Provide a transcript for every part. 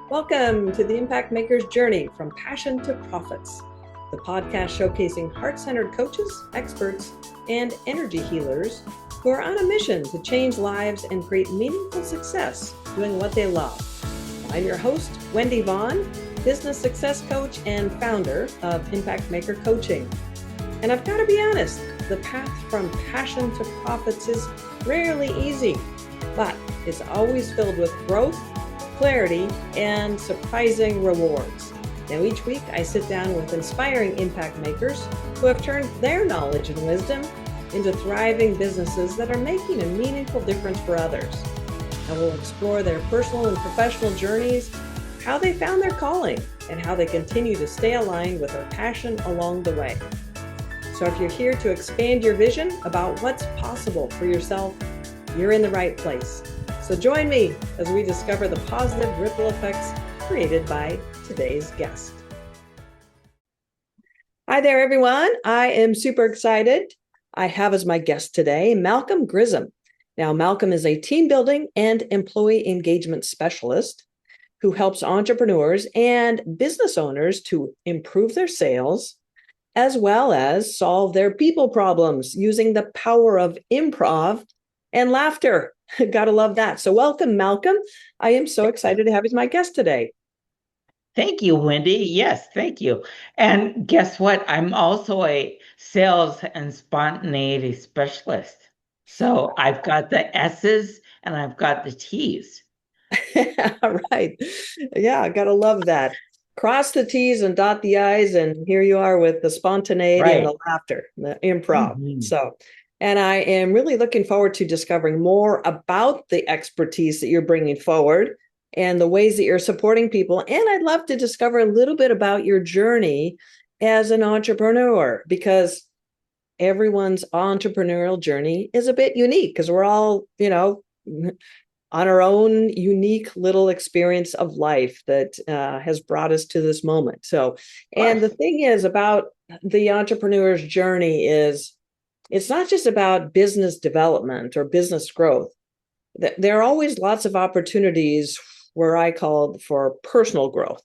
Welcome to the Impact Maker's Journey from Passion to Profits, the podcast showcasing heart centered coaches, experts, and energy healers who are on a mission to change lives and create meaningful success doing what they love. I'm your host, Wendy Vaughn, business success coach and founder of Impact Maker Coaching. And I've got to be honest, the path from passion to profits is rarely easy, but it's always filled with growth, clarity, and surprising rewards. Now, each week I sit down with inspiring impact makers who have turned their knowledge and wisdom into thriving businesses that are making a meaningful difference for others. I will explore their personal and professional journeys, how they found their calling, and how they continue to stay aligned with their passion along the way. So if you're here to expand your vision about what's possible for yourself, you're in the right place. So join me as we discover the positive ripple effects created by today's guest. Hi there, everyone. I am super excited. I have as my guest today, Malcolm Grissom. Now, Malcolm is a team building and employee engagement specialist who helps entrepreneurs and business owners to improve their sales, as well as solve their people problems using the power of improv and laughter. Gotta love that. So welcome, Malcolm. I am so excited to have you as my guest today. Thank you, Wendy. Yes, thank you. And guess what? I'm also a sales and spontaneity specialist. So I've got the S's and I've got the T's. All right. Yeah, gotta love that. Cross the T's and dot the I's, and here you are with the spontaneity and Right. the laughter, the improv. Mhm. And I am really looking forward to discovering more about the expertise that you're bringing forward and the ways that you're supporting people. And I'd love to discover a little bit about your journey as an entrepreneur, because everyone's entrepreneurial journey is a bit unique because we're all, on our own unique little experience of life that has brought us to this moment. So, Of and the course. thing is about the entrepreneur's journey is it's not just about business development or business growth. There are always lots of opportunities where I call for personal growth,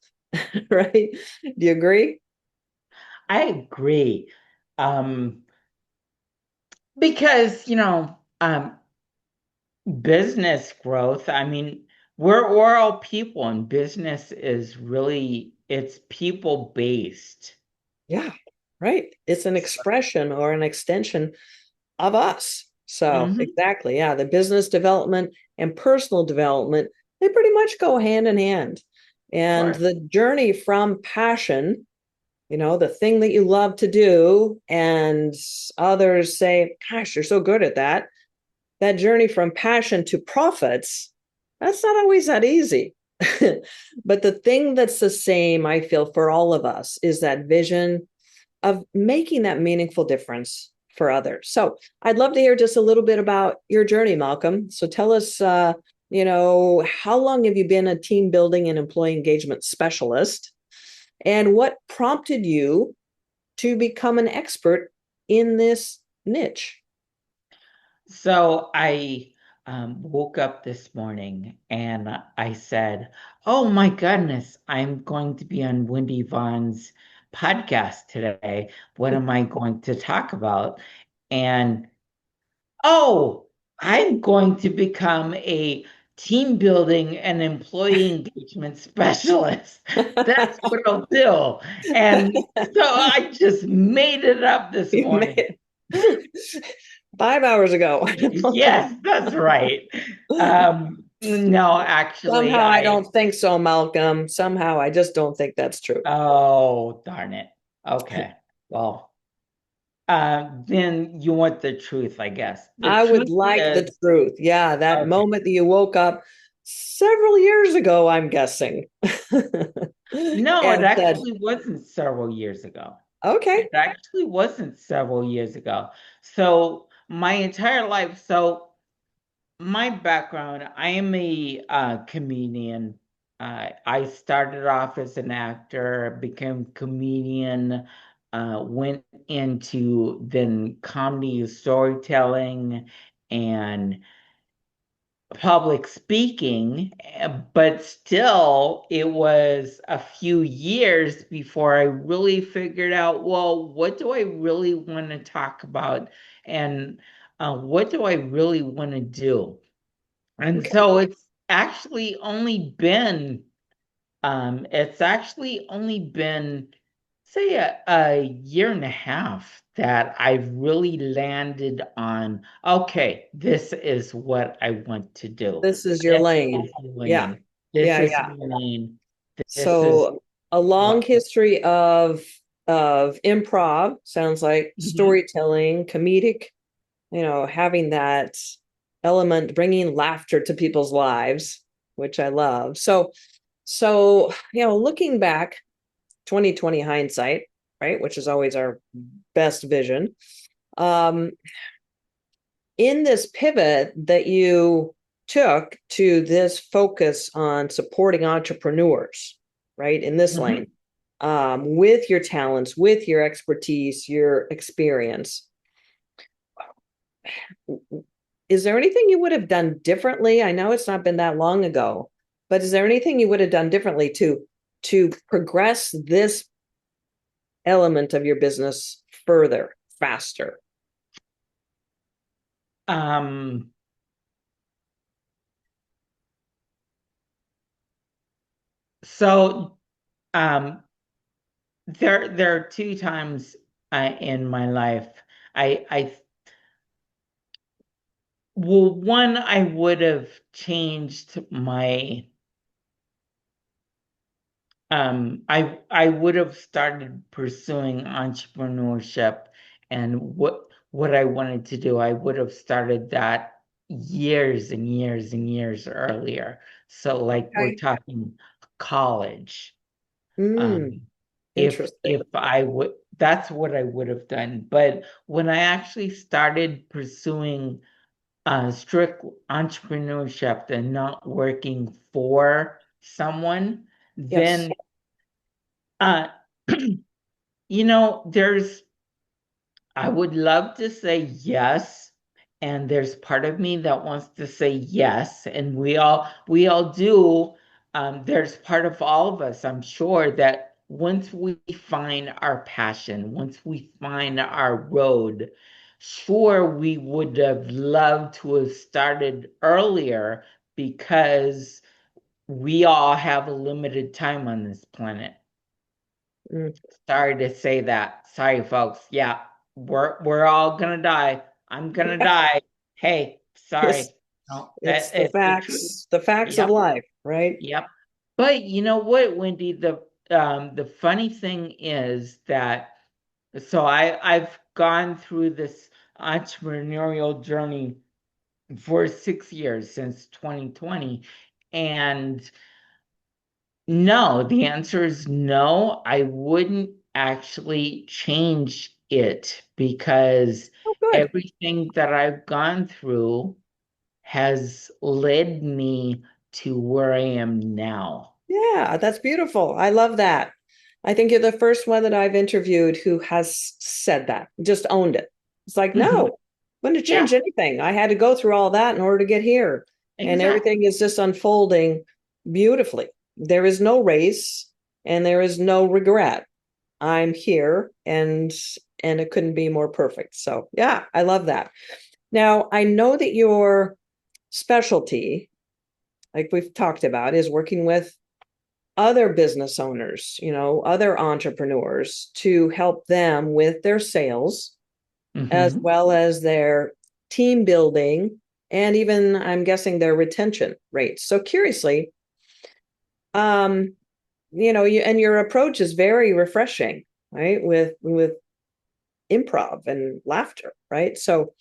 right? Do you agree? I agree. Um, because business growth, I mean, we're all people and business is really it's people based. Yeah, right. It's an expression or an extension of us. So, Hmm. exactly. Yeah, the business development and personal development, they pretty much go hand in hand. Of And course. the journey from passion, the thing that you love to do, and others say, gosh, you're so good at that. That journey from passion to profits, that's not always that easy. But the thing that's the same, I feel, for all of us is that vision of making that meaningful difference for others. So I'd love to hear just a little bit about your journey, Malcolm. So tell us, how long have you been a team building and employee engagement specialist? And what prompted you to become an expert in this niche? So I woke up this morning and I said, "Oh my goodness, I'm going to be on Wendy Vaughn's podcast today. What am I going to talk about?" And oh, I'm going to become a team building and employee engagement specialist. That's what I'll do. And so I just made it up this You morning. made it 5 hours ago. Yes, that's right. No, actually, Somehow I don't think so, Malcolm. Somehow I just don't think that's true. oh, darn it. Okay. Well, then you want the truth, I guess. The I would truth like the is, truth. Yeah, that okay. moment that you woke up several years ago, I'm guessing, No, it and said, actually wasn't several years ago. okay, It actually wasn't several years ago. So my entire life, so my background, I am a comedian. I started off as an actor, became a comedian, went into then comedy storytelling, and public speaking, but still, it was a few years before I really figured out, well, what do I really want to talk about? And what do I really want to do? And Okay. so it's actually only been, say, a year and a half that I've really landed on, okay, this is what I want to do. This is your This lane. is the Yeah. lane. This Yeah. is Yeah. the lane. This is So a long what. history of improv sounds like Mhm. storytelling, comedic, having that element, bringing laughter to people's lives, which I love. So, looking back, 2020 hindsight, right, which is always our best vision. Um, in this pivot that you took to this focus on supporting entrepreneurs, right, in this lane, Mhm. with your talents, with your expertise, your experience, is there anything you would have done differently? I know it's not been that long ago, but is there anything you would have done differently to progress this element of your business further, faster? Um, so um, there are two times in my life I well, one, I would have changed my I would have started pursuing entrepreneurship, and what I wanted to do, I would have started that years and years and years earlier. So like we're Okay. talking college. Mm, Um if interesting. I would, that's what I would have done. But when I actually started pursuing strict entrepreneurship and not working for someone, Yes. then uh, there's, I would love to say yes, and there's part of me that wants to say yes, and we all do. There's part of all of us, I'm sure, that once we find our passion, once we find our road, sure, we would have loved to have started earlier because we all have a limited time on this planet. Mm. Sorry to say that. Sorry, folks. Yeah, we're all gonna die. I'm gonna die. Hey, sorry. It's No, it's that the is the truth. facts of Yep, life, right? yep. But you know what, Wendy? The funny thing is that, so I've gone through this entrepreneurial journey for 6 years, since 2020, and no, the answer is no. I wouldn't actually change it because Oh, good. everything that I've gone through has led me to where I am now. Yeah, that's beautiful. I love that. I think you're the first one that I've interviewed who has said that, just owned it. It's like, no, Mhm. I'm going to Yeah, change anything. I had to go through all that in order to get here. And exactly. everything is just unfolding beautifully. There is no race and there is no regret. I'm here and it couldn't be more perfect. So, yeah, I love that. Now, I know that your specialty, like we've talked about, is working with other business owners, other entrepreneurs to help them with their sales as Hmm. well as their team building and even I'm guessing their retention rates. So curiously, um, and your approach is very refreshing, right? With improv and laughter, right? So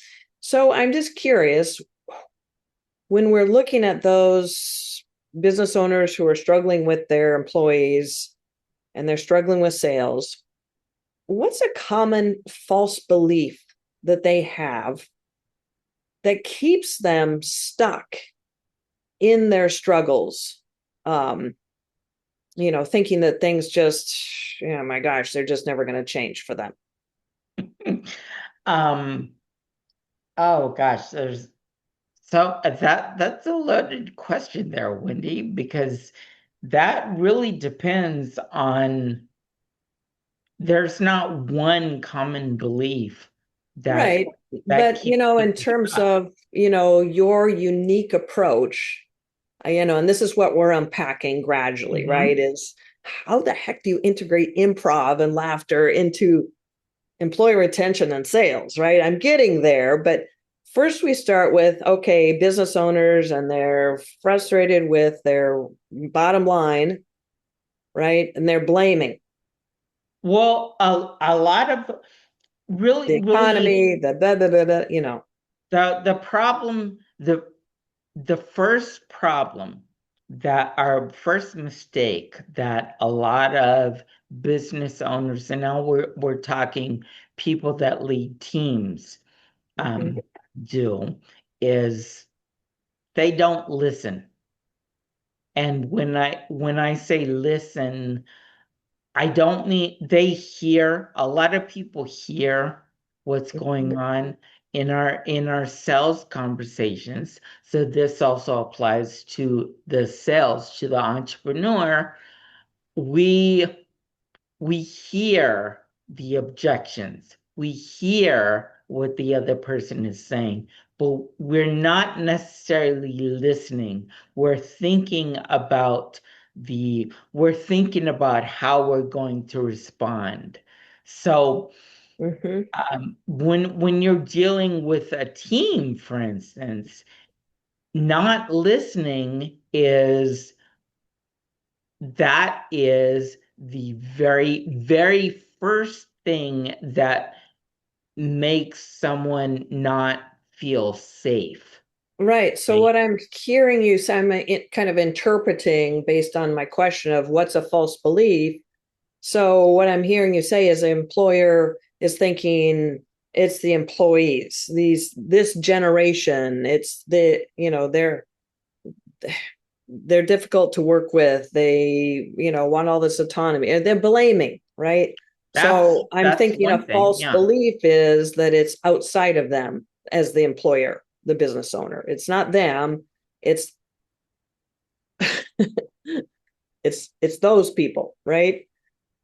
I'm just curious when we're looking at those business owners who are struggling with their employees and they're struggling with sales, what's a common false belief that they have that keeps them stuck in their struggles? Um, thinking that things just, oh my gosh, they're just never going to change for them. Um, oh gosh, there's So that's a loaded question there, Wendy, because that really depends on there's not one common belief that Right. that But, keeps in people terms stuck. of, your unique approach, and this is what we're unpacking gradually, right? Hmm. Is how the heck do you integrate improv and laughter into employee retention and sales, right? I'm getting there, but first we start with, okay, business owners and they're frustrated with their bottom line, right? And they're blaming Well, a lot of the really economy, the blah, blah, blah, blah, the problem the first problem that our first mistake that a lot of business owners, and now we're talking people that lead teams, Mhm. do is they don't listen. And when I say listen, I don't mean they hear, a lot of people hear what's going on in our sales conversations. So this also applies to the sales, to the entrepreneur. We we hear the objections. We hear what the other person is saying, but we're not necessarily listening. We're thinking about how we're going to respond. So Mhm. when you're dealing with a team, for instance, not listening is the very, very first thing that makes someone not feel safe. Right. So Right? what I'm hearing you say, I'm kind of interpreting based on my question of what's a false belief. So what I'm hearing you say is the employer is thinking it's the employees, this generation, it's they're difficult to work with. They, want all this autonomy and they're blaming, right? That's So I'm that's thinking one a thing. false Yeah. belief is that it's outside of them as the employer, the business owner. It's not them, it's it's those people, right?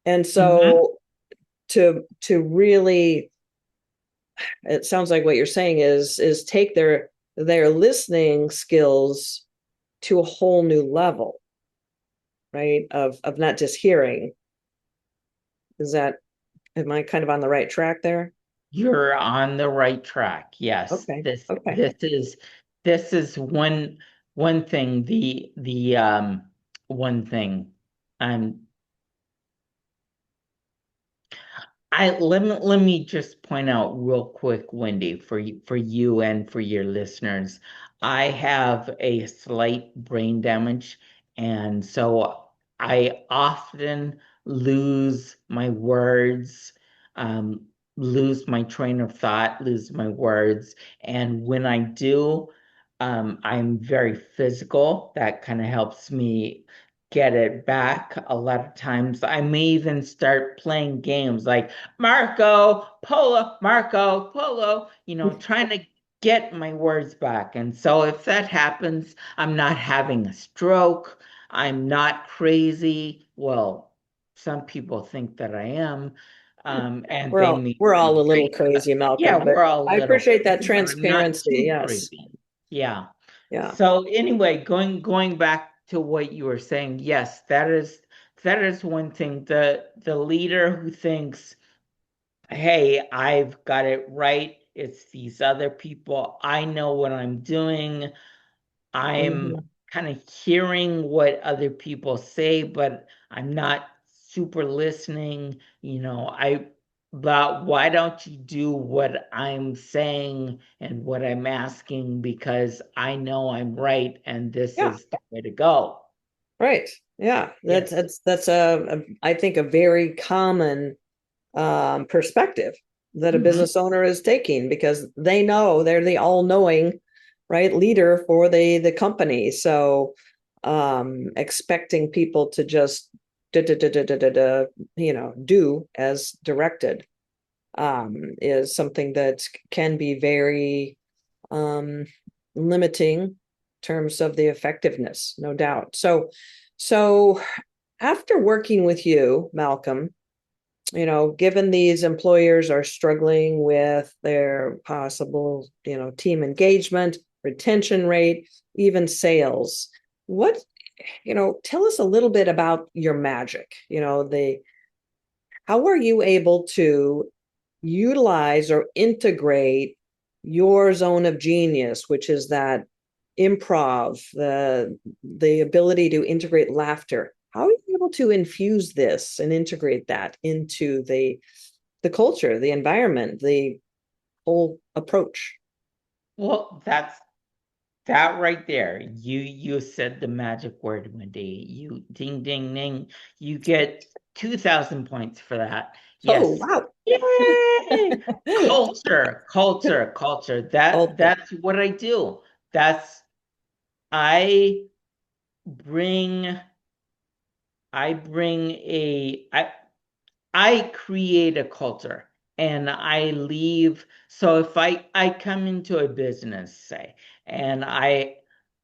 And Hmm. so to really, it sounds like what you're saying is take their listening skills to a whole new level, right? Of not just hearing. Is that, am I kind of on the right track there? You're on the right track. Yes. Okay. This Okay. this is this is one thing. The one thing. I'm let me just point out real quick, Wendy, for you and for your listeners. I have a slight brain damage, and so I often lose my words, um, lose my train of thought, lose my words, and when I do, I'm very physical. That kind of helps me get it back. A lot of times, I may even start playing games like Marco Polo, trying to get my words back. And so if that happens, I'm not having a stroke. I'm not crazy. Well, some people think that I am. And We're they all may we're be all a little right. crazy, Yeah, Malcolm, but we're all a I little appreciate that crazy, but I'm not transparency. too Yes. crazy. Yeah. Yeah. So anyway, going back to what you were saying, yes, that is one thing. The leader who thinks, hey, I've got it right. It's these other people. I know what I'm doing. I'm Mhm. kind of hearing what other people say, but I'm not super listening. But why don't you do what I'm saying and what I'm asking because I know I'm right and this Yeah. is the way to go. Right. Yeah. That's Yes. that's that's I think a very common perspective that a Hmm. business owner is taking because they know they're the all-knowing, right, leader for the company. So expecting people to just do as directed is something that can be very um limiting in terms of the effectiveness, no doubt. So after working with you, Malcolm, given these employers are struggling with their possible, team engagement, retention rate, even sales, what, tell us a little bit about your magic, the how are you able to utilize or integrate your zone of genius, which is that improv, the ability to integrate laughter? How are you able to infuse this and integrate that into the culture, the environment, the whole approach? Well, that's that right there. You said the magic word, Wendy. You ding ding ding. You get 2,000 points for that. Oh, Yes. wow. Yay! Culture, culture, culture. Culture. That's what I do. That's I bring I bring a I create a culture and I leave. So if I come into a business, say, and I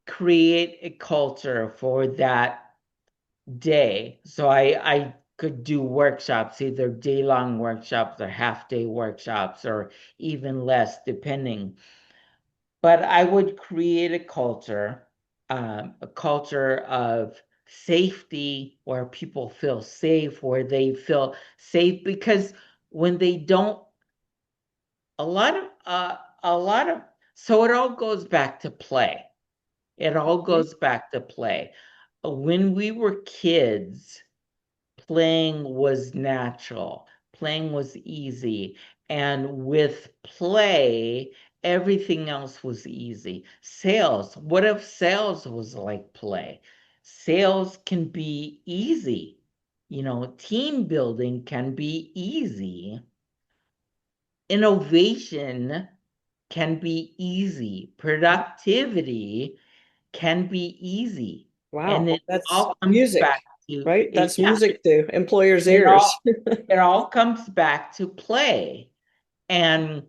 create a culture for that day. So I could do workshops, either day-long workshops or half-day workshops or even less, depending. But I would create a culture of safety where people feel safe, where they feel safe because when they don't, a lot of, a lot of, so it all goes back to play. It all Mhm. goes back to play. When we were kids, playing was natural, playing was easy. And with play, everything else was easy. Sales, what if sales was like play? Sales can be easy. Team building can be easy. Innovation can be easy. Productivity can be easy. And Wow, it that's all comes music, back to, right? That's yeah, music to employers' it ears. all it all comes back to play. And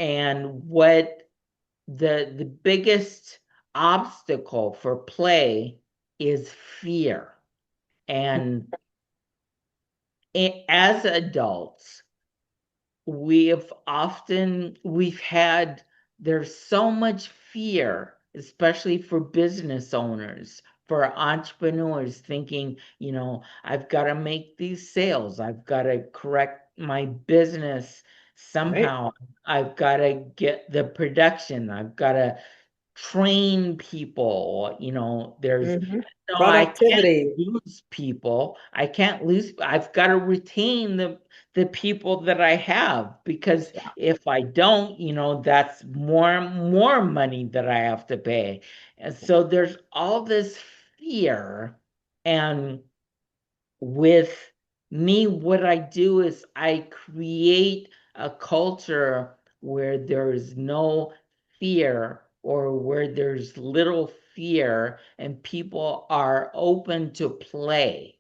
what the biggest obstacle for play is fear. And as adults, we've had there's so much fear, especially for business owners, for entrepreneurs thinking, I've got to make these sales, I've got to correct my business Right. somehow, I've got to get the production, I've got to train people. There's Hmm. no, I can't Productivity. lose people. I can't lose. I've got to retain the people that I have because Yeah. if I don't, that's more money that I have to pay. And so there's all this fear. And with me, what I do is I create a culture where there's no fear or where there's little fear and people are open to play.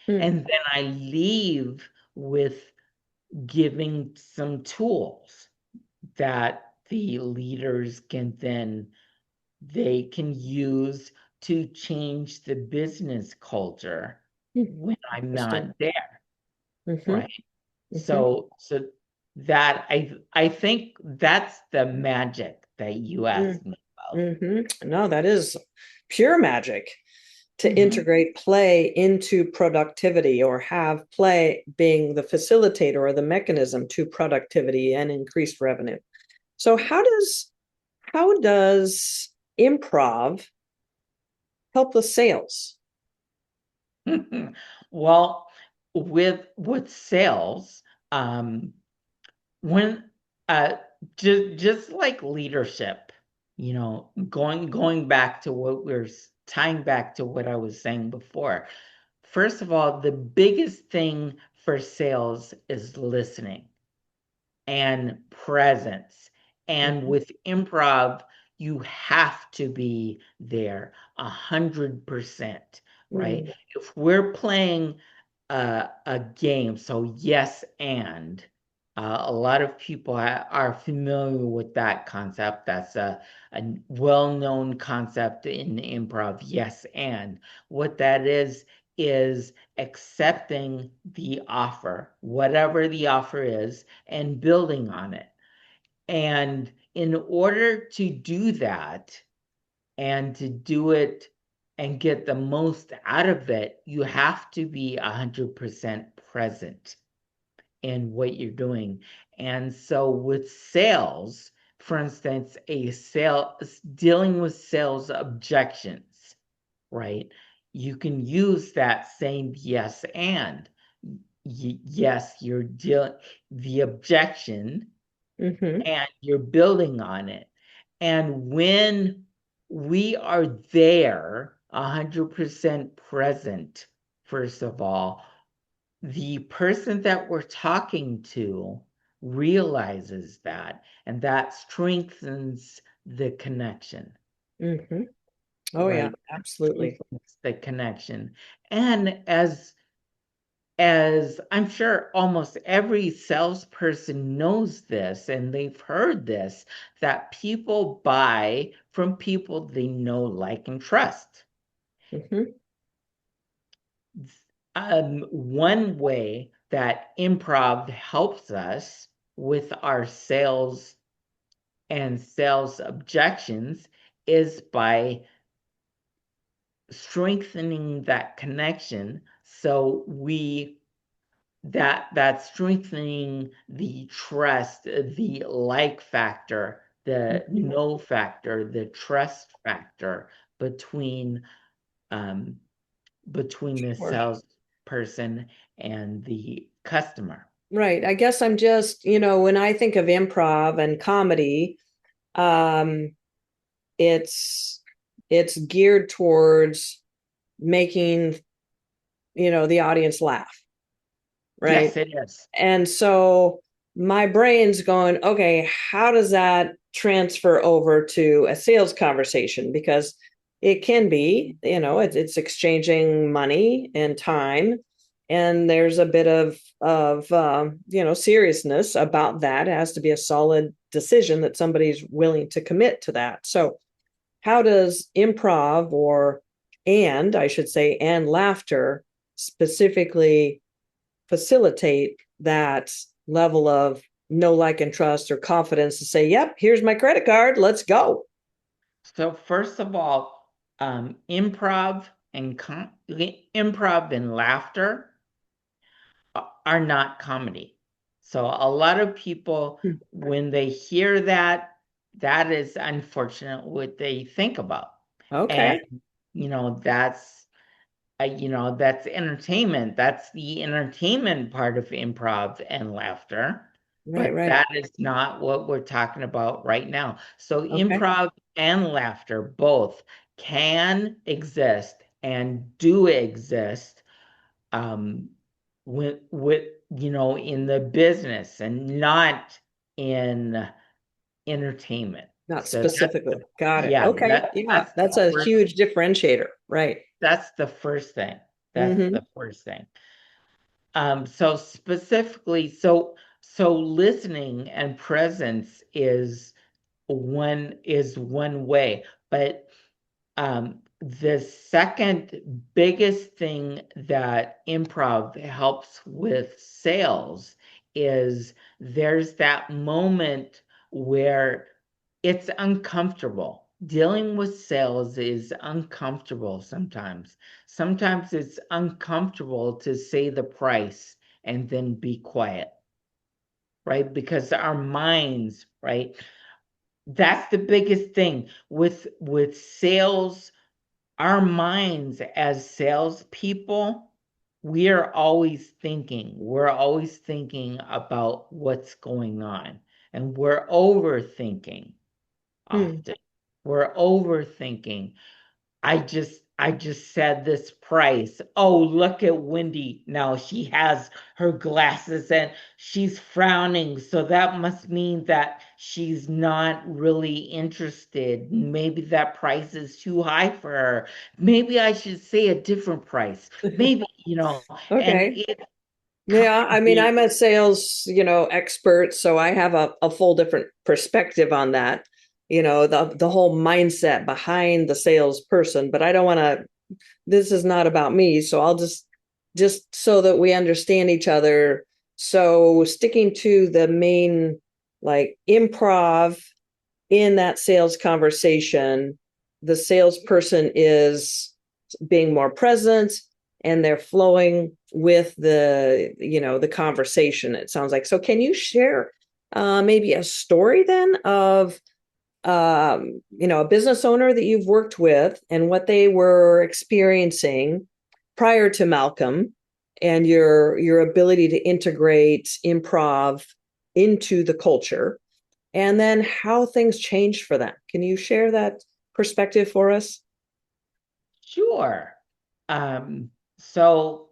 Mm. And then I leave with giving some tools that the leaders can then they can use to change the business culture Mm. when I'm Interesting. not there, Hmm. right? Hmm. So that I think that's the magic that you Mm. asked me about. Hmm. No, that is pure magic to Mhm. integrate play into productivity or have play being the facilitator or the mechanism to productivity and increased revenue. So how does improv help with sales? Well, with sales, um, when uh just like leadership, going back to tying back to what I was saying before. First of all, the biggest thing for sales is listening and presence. And Mhm. with improv, you have to be there 100%, right? Mm. If we're playing a game, so yes and. A lot of people are familiar with that concept. That's a well-known concept in improv. Yes, and what that is accepting the offer, whatever the offer is, and building on it. And in order to do that and to do it and get the most out of it, you have to be 100% present in what you're doing. And so with sales, for instance, a sale dealing with sales objections, right? You can use that same yes and yes, you're dealing the objection Mm-hmm. and you're building on it. And when we are there, 100% present, first of all, the person that we're talking to realizes that, and that strengthens the connection, Mm-hmm. Oh yeah, right? absolutely. Strengthens the connection. And as I'm sure almost every salesperson knows this and they've heard this, that people buy from people they know, like, and trust. Mm-hmm. One way that improv helps us with our sales and sales objections is by strengthening that connection. So we that strengthening the trust, the like factor, the Mm-hmm. know factor, the trust factor between um, between the Sure. salesperson and the customer. Right. I guess I'm just, when I think of improv and comedy, um, it's it's geared towards making, the audience laugh, right? Yes, it is. And so my brain's going, okay, how does that transfer over to a sales conversation? Because it can be, it's exchanging money and time, and there's a bit of seriousness about that. It has to be a solid decision that somebody's willing to commit to that. So how does improv, or and I should say and laughter, specifically facilitate that level of know, like, and trust, or confidence to say, yep, here's my credit card, let's go? So first of all, improv and laughter are not comedy. So a lot of people, Hmm. when they hear that, that is unfortunate what they think about. And Okay. that's that's entertainment. That's the entertainment part of improv and laughter. Right, But right. that is not what we're talking about right now. So Okay. improv and laughter both can exist and do exist um, with in the business and not in entertainment. Not So that's specifically. Got it. yeah, Okay. Yeah, that's that's the a first huge differentiator. Right. that's the first thing. That's Mm-hmm. the first thing. So specifically, so listening and presence is one way, but the second biggest thing that improv helps with sales is there's that moment where it's uncomfortable. Dealing with sales is uncomfortable sometimes. Sometimes it's uncomfortable to say the price and then be quiet, right? Because our minds, right? That's the biggest thing with sales. Our minds as salespeople, we're always thinking about what's going on, and we're overthinking Hmm. often. We're overthinking. I just said this price. Oh, look at Wendy. Now she has her glasses and she's frowning. So that must mean that she's not really interested. Maybe that price is too high for her. Maybe I should say a different price. Maybe, and Okay. Yeah, I mean, The I'm a sales, expert, so I have a full different perspective on that. The whole mindset behind the salesperson, but I don't want to, this is not about me, so I'll just so that we understand each other. So sticking to the main like improv in that sales conversation, the salesperson is being more present and they're flowing with the conversation, it sounds like. So can you share maybe a story then of a business owner that you've worked with and what they were experiencing prior to Malcolm, and your ability to integrate improv into the culture, and then how things changed for them? Can you share that perspective for us? Sure. So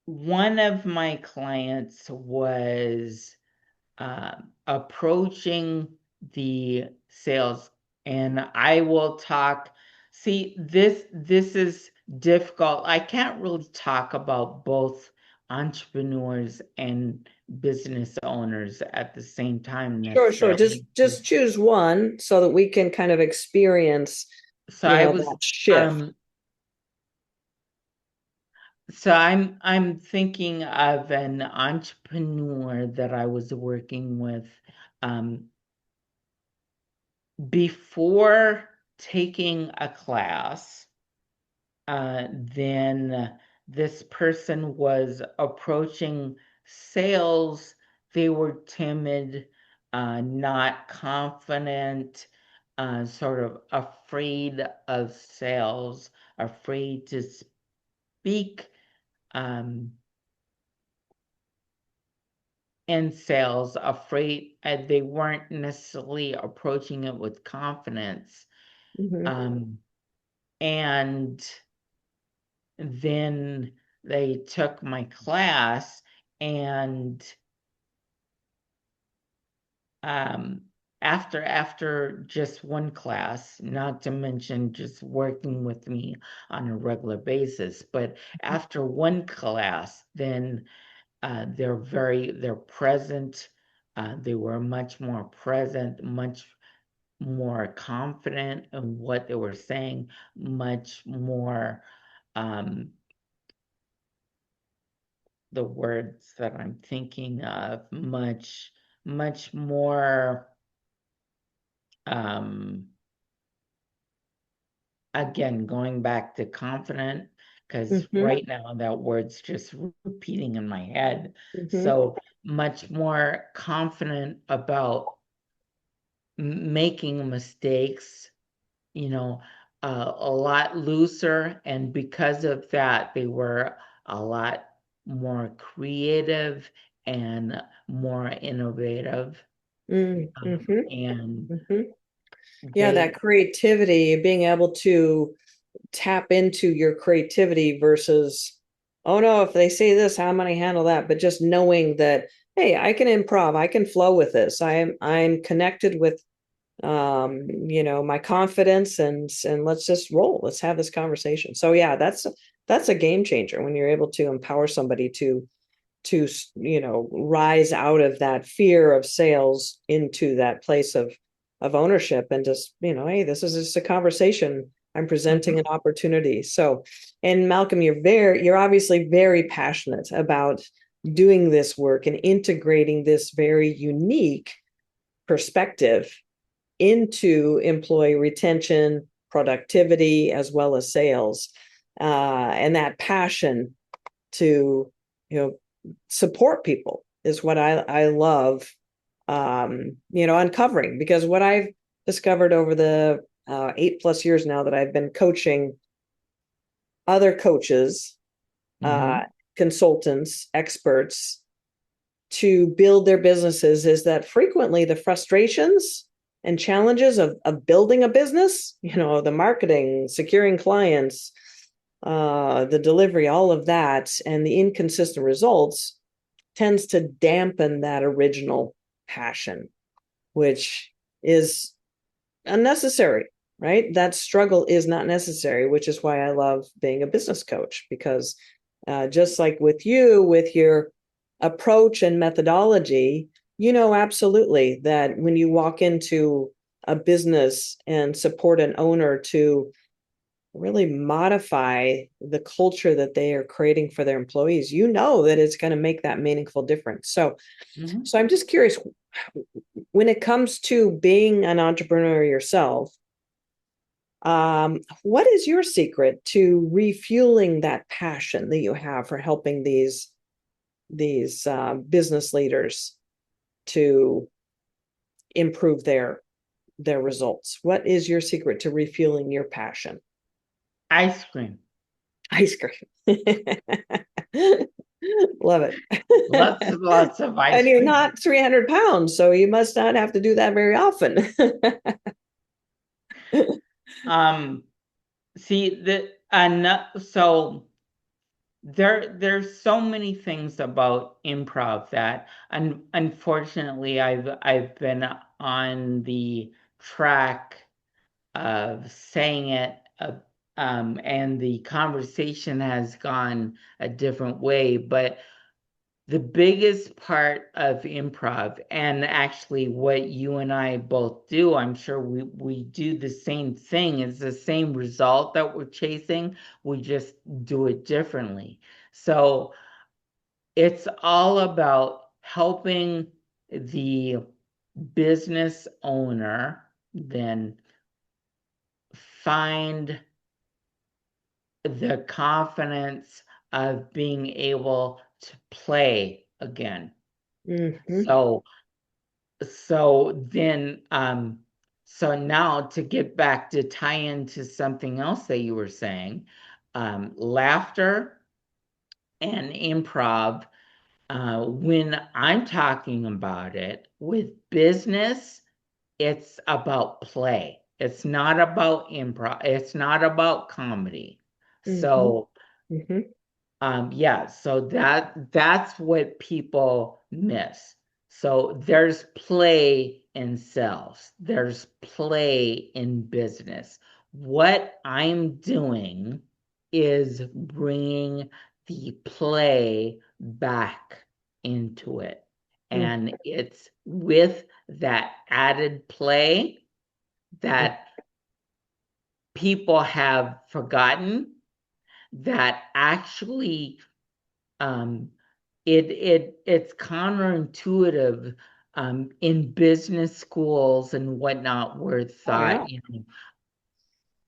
one of my clients was approaching the sales, and I will talk. See, this is difficult. I can't really talk about both entrepreneurs and business owners at the same time Sure. Just necessarily. just choose one so that we can kind of experience, So I was that shift. um I'm thinking of an entrepreneur that I was working with um before taking a class. Then this person was approaching sales. They were timid, not confident, sort of afraid of sales, afraid to speak um, in sales, afraid they weren't necessarily approaching it with confidence. Mm-hmm. Um, and then they took my class, and um, after just one class, not to mention just working with me on a regular basis, but after one class, then they're present. They were much more present, much more confident in what they were saying, much more um, the words that I'm thinking of, much more, um, again, going back to confident, because Mm-hmm. right now that word's just repeating in my head. Mm-hmm. So much more confident about making mistakes, you know, a lot looser. And because of that, they were a lot more creative and more innovative. Mm-hmm. And Mm-hmm. Yeah, they, that creativity, being able to tap into your creativity versus, oh no, if they say this, how am I handle that? But just knowing that, hey, I can improv, I can flow with this. I'm connected with my confidence, and let's just roll. Let's have this conversation. So yeah, that's a game changer when you're able to empower somebody to rise out of that fear of sales into that place of ownership, and just, hey, this is just a conversation. I'm presenting Mhm. an opportunity. So, and Malcolm, you're obviously very passionate about doing this work and integrating this very unique perspective into employee retention, productivity, as well as sales, and that passion to support people is what I love, uncovering, because what I've discovered over the 8+ years now that I've been coaching other coaches, uh, Mhm. consultants, experts to build their businesses is that frequently the frustrations and challenges of building a business, the marketing, securing clients, the delivery, all of that, and the inconsistent results tends to dampen that original passion, which is unnecessary, right? That struggle is not necessary, which is why I love being a business coach, because Just like with you, with your approach and methodology, you know absolutely that when you walk into a business and support an owner to really modify the culture that they are creating for their employees, you know that it's going to make that meaningful difference. So, Mhm. so I'm just curious, when it comes to being an entrepreneur yourself, what is your secret to refueling that passion that you have for helping these business leaders to improve their results? What is your secret to refueling your passion? Ice cream. Ice cream. Love it. Lots and lots of And ice you're cream. not 300 pounds, so you must not have to do that very often. Um, See the so there's so many things about improv that unfortunately I've been on the track of saying it, and the conversation has gone a different way. But the biggest part of improv, and actually what you and I both do, I'm sure we do the same thing, it's the same result that we're chasing, we just do it differently. So it's all about helping the business owner then find the confidence of being able to play again. Hmm. So so now to get back to tie into something else that you were saying, laughter and improv, when I'm talking about it with business, it's about play. It's not about improv. It's not about comedy. Hmm. So Hmm. yeah, so that's what people miss. So there's play in sales. There's play in business. What I'm doing is bringing the play back into it. And it's with that added play that people have forgotten, that actually um, it's counterintuitive, in business schools and whatnot, where Oh yeah. thought,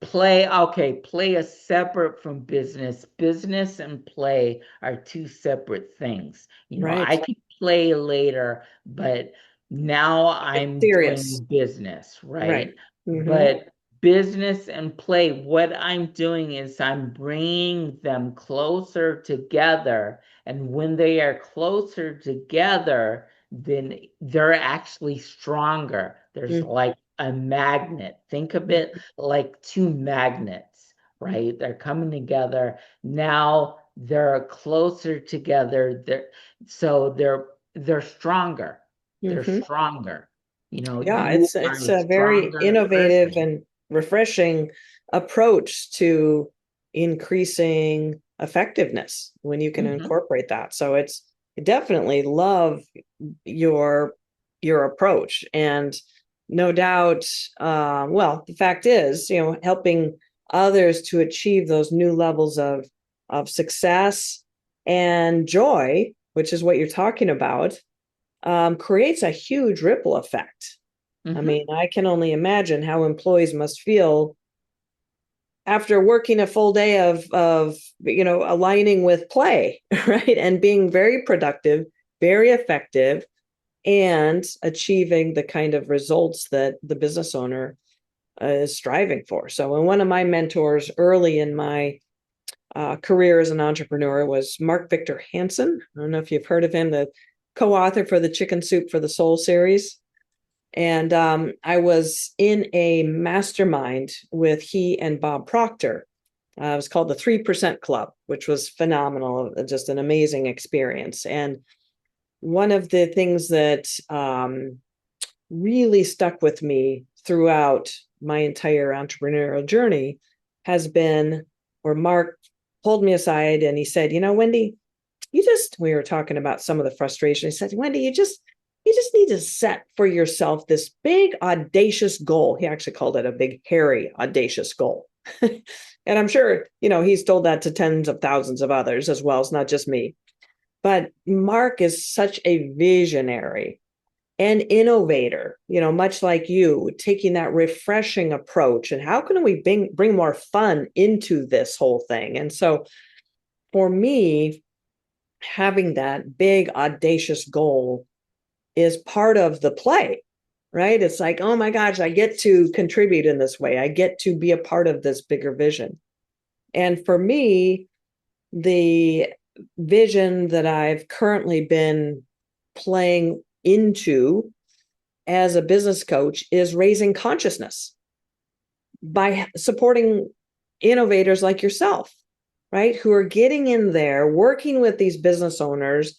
play is separate from business. Business and play are two separate things. Right. I can play later, but now It's I'm serious. doing business, Right. right? Hmm. But business and play, what I'm doing is I'm bringing them closer together. And when they are closer together, then they're actually stronger. There's like a magnet. Think of it like two magnets, right? They're coming together. Now they're closer together. They're stronger. They're Hmm. stronger. Yeah, You are it's a a very stronger innovative person. and refreshing approach to increasing effectiveness when you can Hmm. incorporate that. So it's definitely love your your approach, and no doubt, well, the fact is, helping others to achieve those new levels of success and joy, which is what you're talking about, creates a huge ripple effect. I Hmm. mean, I can only imagine how employees must feel after working a full day of aligning with play, right? And being very productive, very effective, and achieving the kind of results that the business owner is striving for. So, and one of my mentors early in my career as an entrepreneur was Mark Victor Hansen. I don't know if you've heard of him, the co-author for the Chicken Soup for the Soul series. And I was in a mastermind with he and Bob Proctor. It was called the 3% Club, which was phenomenal, just an amazing experience. And one of the things that really stuck with me throughout my entire entrepreneurial journey has been where Mark pulled me aside and he said, Wendy, we were talking about some of the frustration. He said, Wendy, you just need to set for yourself this big audacious goal. He actually called it a big hairy audacious goal. And I'm sure, he's told that to tens of thousands of others as well. It's not just me. But Mark is such a visionary and innovator, much like you, taking that refreshing approach. And how can we bring more fun into this whole thing? And so for me, having that big, audacious goal is part of the play, right? It's like, oh my gosh, I get to contribute in this way. I get to be a part of this bigger vision. And for me, the vision that I've currently been playing into as a business coach is raising consciousness by supporting innovators like yourself, right? Who are getting in there, working with these business owners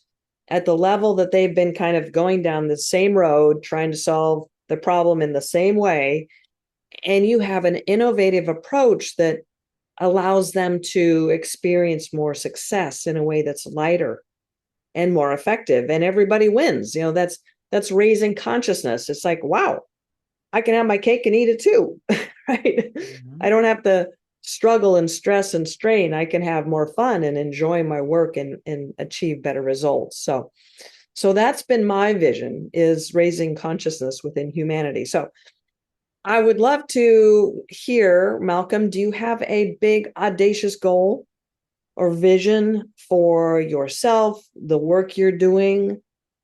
at the level that they've been kind of going down the same road, trying to solve the problem in the same way. And you have an innovative approach that allows them to experience more success in a way that's lighter and more effective. And everybody wins. That's raising consciousness. It's like, wow, I can have my cake and eat it too, right? Mhm. I don't have to struggle and stress and strain. I can have more fun and enjoy my work and achieve better results. So that's been my vision, is raising consciousness within humanity. So I would love to hear, Malcolm, do you have a big audacious goal or vision for yourself, the work you're doing?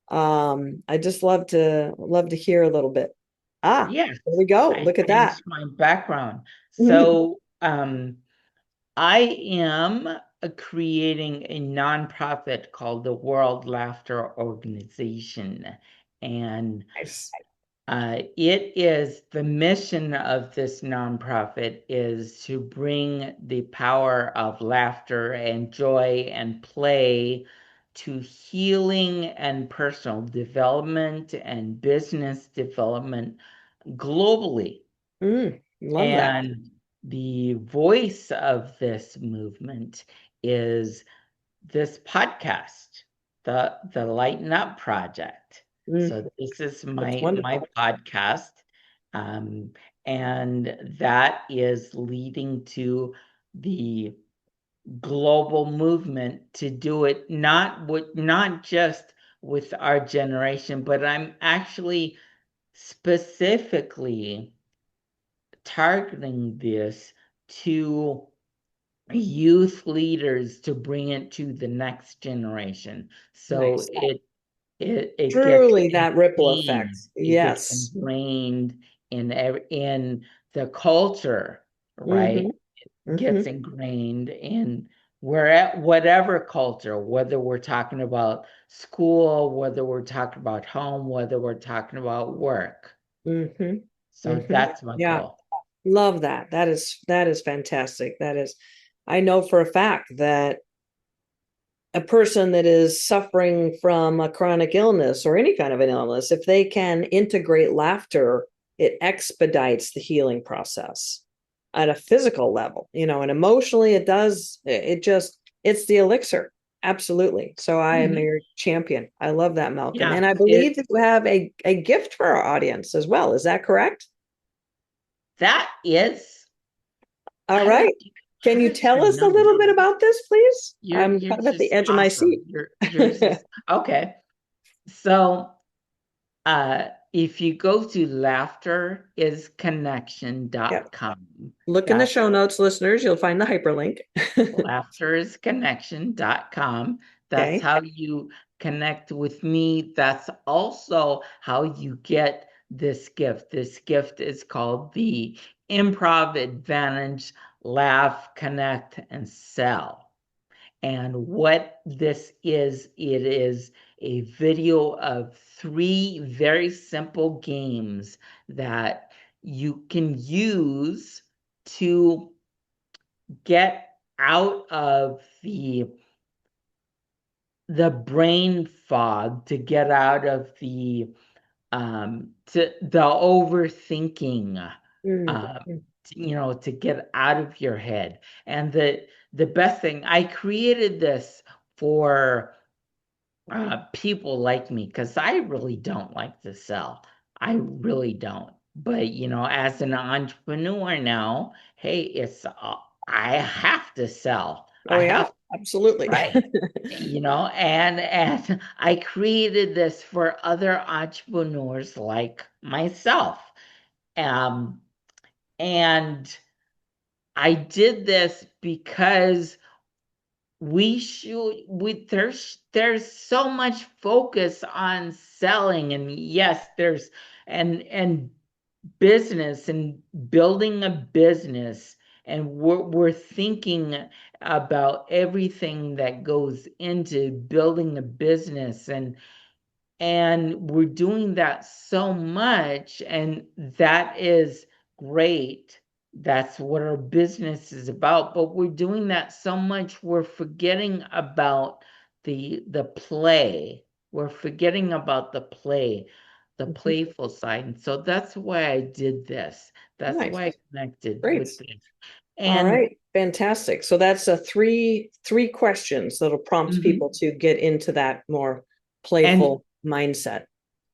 I just love to hear a little bit. Yes, There we go. I Look at that. changed my background. So, I am creating a nonprofit called the World Laughter Organization. And Nice. it is the mission of this nonprofit is to bring the power of laughter and joy and play to healing and personal development and business development globally. Love that. And the voice of this movement is this podcast, the Lighten Up Project. Mm, So this is that's my wonderful. podcast, um, and that is leading to the global movement to do it not just with our generation, but I'm actually specifically targeting this to youth leaders to bring it to the next generation. So Nice. it gets Truly that ripple effect. ingrained. It gets Yes. ingrained in the culture, Mm-hmm. right? It Mm-hmm. gets ingrained in whatever culture, whether we're talking about school, whether we're talking about home, whether we're talking about work. Mm-hmm. So Mm-hmm. that's my Yeah. goal. Love that. That is fantastic. I know for a fact that a person that is suffering from a chronic illness or any kind of an illness, if they can integrate laughter, it expedites the healing process at a physical level, and emotionally it does. It's the elixir. Absolutely. So I am Mhm. your champion. I love that, Malcolm. Yeah, And I believe that you have a gift for our audience as well. Is that correct? that is, All I don't right. I Can you don't tell even us a know. little bit about this, please? I'm You're kind of at the just edge of my seat. awesome. Yours is okay. So if you go to Yep. laughterisconnection.com, Look in the that's show notes, listeners. You'll find the hyperlink. laughterisconnection.com. That's Okay. how you connect with me. That's also how you get this gift. This gift is called the Improv Advantage Laugh, Connect, and Sell. And what this is, it is a video of three very simple games that you can use to get out of the brain fog, to get out of the overthinking, Mm, uh, to get out of your head. And the best thing, I created this for people like me because I really don't like to sell. I really don't. But as an entrepreneur now, hey, I have to sell. Oh I yeah, have absolutely. right. And I created this for other entrepreneurs like myself. Um, and I did this because there's so much focus on selling, and yes, there's and business and building a business, and we're thinking about everything that goes into building a business, and we're doing that so much, and that is great. That's what our business is about, but we're doing that so much we're forgetting about the play. We're forgetting about the Mhm. playful side. And so that's why I did this. That's Nice. why I connected Great. with this. All And right. Fantastic. So that's a three questions that'll prompt mhm. people to get into that more and playful mindset.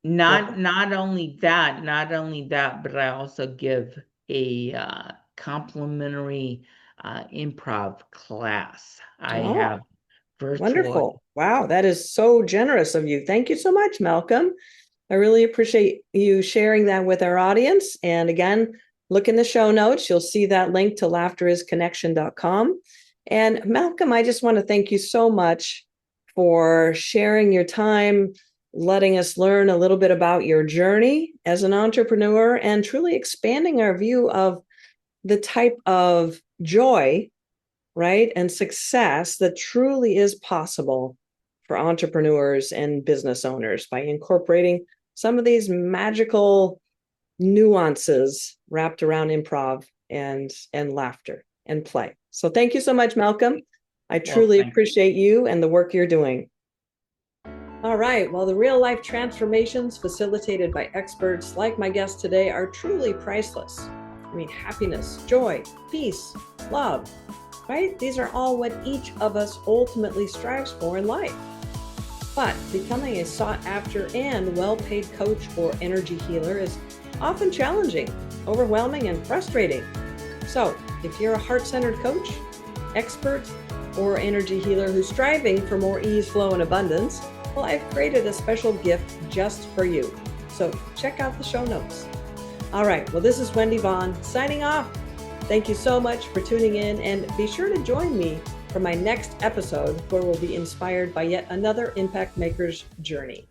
Not Wow. not only that, but I also give a complimentary improv class. I Oh, have virtual. wonderful. Wow, that is so generous of you. Thank you so much, Malcolm. I really appreciate you sharing that with our audience. And again, look in the show notes. You'll see that link to laughterisconnection.com. And Malcolm, I just want to thank you so much for sharing your time, letting us learn a little bit about your journey as an entrepreneur, and truly expanding our view of the type of joy, right, and success that truly is possible for entrepreneurs and business owners by incorporating some of these magical nuances wrapped around improv and laughter and play. So thank you so much, Malcolm. I Well, truly thank appreciate you and the work you're doing. All right. Well, the real life transformations facilitated by experts like my guest today are truly priceless. I mean, happiness, joy, peace, love, right? These are all what each of us ultimately strives for in life. But becoming a sought after and well paid coach or energy healer is often challenging, overwhelming, and frustrating. So, if you're a heart centered coach, expert, or energy healer who's striving for more ease, flow, and abundance, well, I've created a special gift just for you. So, check out the show notes. All right. Well, this is Wendy Vaughn signing off. Thank you so much for tuning in, and be sure to join me for my next episode where we'll be inspired by yet another impact maker's journey.